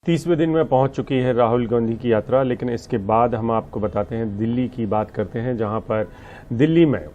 30वें दिन में पहुंच चुकी है राहुल गांधी की यात्रा, लेकिन इसके बाद हम आपको बताते हैं दिल्ली की बात करते हैं, जहां पर दिल्ली में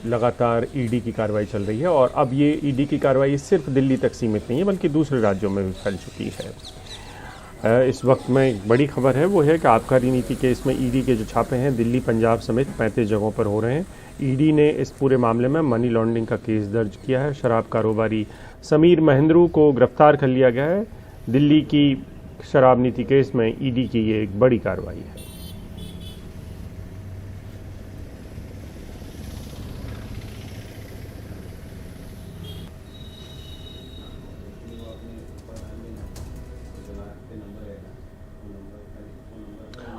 लगातार ईडी की कार्रवाई चल रही है। और अब ये ईडी की कार्रवाई सिर्फ दिल्ली तक सीमित नहीं है, बल्कि दूसरे राज्यों में भी फैल चुकी है। इस वक्त में एक बड़ी खबर है, वो है कि आबकारी नीति केस में ईडी के जो छापे हैं दिल्ली, पंजाब समेत 35 जगहों पर हो रहे हैं। ईडी ने इस पूरे मामले में मनी लॉन्ड्रिंग का केस दर्ज किया है। शराब कारोबारी समीर महेंद्रू को गिरफ्तार कर लिया गया है। दिल्ली की शराब नीति केस में ईडी की ये एक बड़ी कार्रवाई है।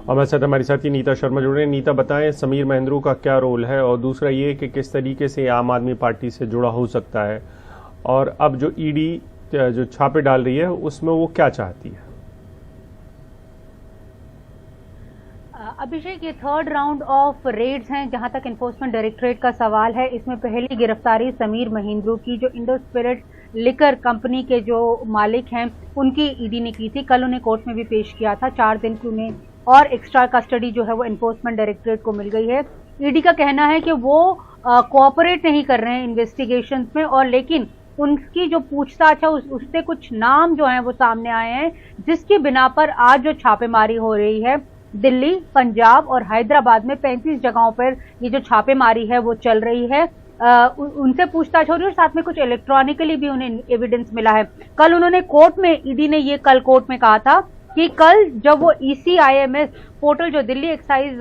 और मेरे साथ हमारी साथी नीता शर्मा जुड़ रहे हैं। नीता, बताएं समीर महेंद्रू का क्या रोल है, और दूसरा ये कि किस तरीके से आम आदमी पार्टी से जुड़ा हो सकता है, और अब जो ईडी जो छापे डाल रही है उसमें वो क्या चाहती है। अभिषेक, ये थर्ड राउंड ऑफ रेड्स हैं जहां तक एनफोर्समेंट डायरेक्टरेट का सवाल है। इसमें पहली गिरफ्तारी समीर महेंद्रू की, जो इंडो स्पिरिट लिकर कंपनी के जो मालिक हैं, उनकी ईडी ने की थी। कल उन्हें कोर्ट में भी पेश किया था। 4 दिन की उन्हें और एक्स्ट्रा कस्टडी जो है वो एनफोर्समेंट डायरेक्टरेट को मिल गई है। ईडी का कहना है कि वो कोऑपरेट नहीं कर रहे हैं इन्वेस्टिगेशंस में, और लेकिन उनकी जो पूछताछ है उससे कुछ नाम जो है वो सामने आए हैं, जिसकी बिना पर आज जो छापेमारी हो रही है दिल्ली, पंजाब और हैदराबाद में 35 जगहों पर ये जो छापेमारी है वो चल रही है। उनसे पूछताछ हो रही है, और साथ में कुछ इलेक्ट्रॉनिकली भी उन्हें एविडेंस मिला है। कल उन्होंने कोर्ट में, ईडी ने ये कल कोर्ट में कहा था कि कल जब वो ECIMS पोर्टल जो दिल्ली एक्साइज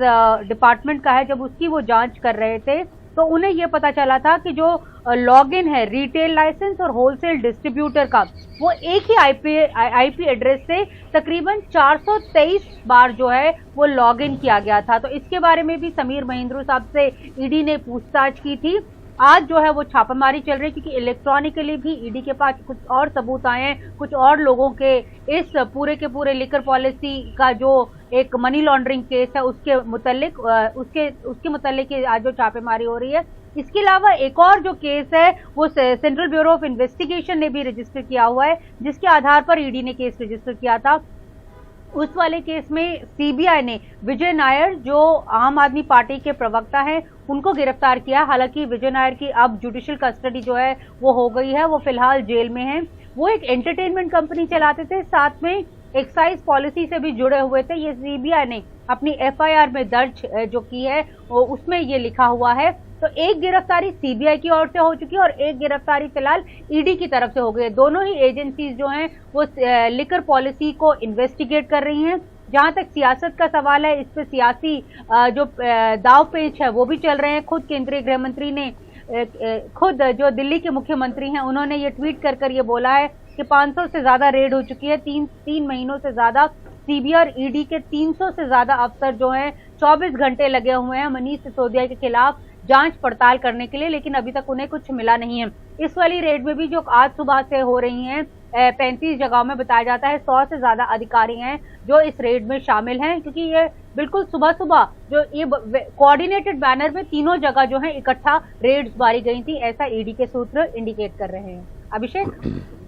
डिपार्टमेंट का है, जब उसकी वो जांच कर रहे थे, तो उन्हें ये पता चला था कि जो लॉगिन है रिटेल लाइसेंस और होलसेल डिस्ट्रीब्यूटर का, वो एक ही आईपी एड्रेस से तकरीबन 423 बार जो है वो लॉगिन किया गया था। तो इसके बारे में भी समीर महेंद्रू साहब से ईडी ने पूछताछ की थी। आज जो है वो छापामारी चल रही है, क्योंकि इलेक्ट्रॉनिकली भी ईडी के पास कुछ और सबूत आए हैं, कुछ और लोगों के इस पूरे के पूरे लिकर पॉलिसी का जो एक मनी लॉन्ड्रिंग केस है उसके मुतालिक आज जो छापेमारी हो रही है। इसके अलावा एक और जो केस है वो सेंट्रल ब्यूरो ऑफ इन्वेस्टिगेशन ने भी रजिस्टर किया हुआ है, जिसके आधार पर ईडी ने केस रजिस्टर किया था। उस वाले केस में सीबीआई ने विजय नायर, जो आम आदमी पार्टी के प्रवक्ता हैं, उनको गिरफ्तार किया। हालांकि विजय नायर की अब जुडिशियल कस्टडी जो है वो हो गई है, वो फिलहाल जेल में है। वो एक एंटरटेनमेंट कंपनी चलाते थे, साथ में एक्साइज पॉलिसी से भी जुड़े हुए थे। ये सीबीआई ने अपनी FIR में दर्ज जो की है उसमें ये लिखा हुआ है। तो एक गिरफ्तारी सीबीआई की ओर से हो चुकी है और एक गिरफ्तारी फिलहाल ईडी की तरफ से हो गई है। दोनों ही एजेंसीज जो हैं वो लिकर पॉलिसी को इन्वेस्टिगेट कर रही हैं। जहां तक सियासत का सवाल है, इस पे सियासी जो दाव पेच है वो भी चल रहे हैं। खुद केंद्रीय गृह मंत्री ने, खुद जो दिल्ली के मुख्यमंत्री हैं, उन्होंने ये ट्वीट कर ये बोला है कि 500 से ज्यादा रेड हो चुकी है। तीन महीनों से ज्यादा सीबीआई और ईडी के 300 से ज्यादा अफसर जो हैं 24 घंटे लगे हुए हैं मनीष सिसोदिया के खिलाफ जांच पड़ताल करने के लिए, लेकिन अभी तक उन्हें कुछ मिला नहीं है। इस वाली रेड में भी जो आज सुबह से हो रही हैं 35 जगहों में, बताया जाता है 100 से ज्यादा अधिकारी हैं जो इस रेड में शामिल हैं, क्योंकि ये बिल्कुल सुबह सुबह जो ये कोऑर्डिनेटेड बैनर में तीनों जगह जो है इकट्ठा रेड्स मारी गई थी, ऐसा ईडी के सूत्र इंडिकेट कर रहे हैं। अभिषेक।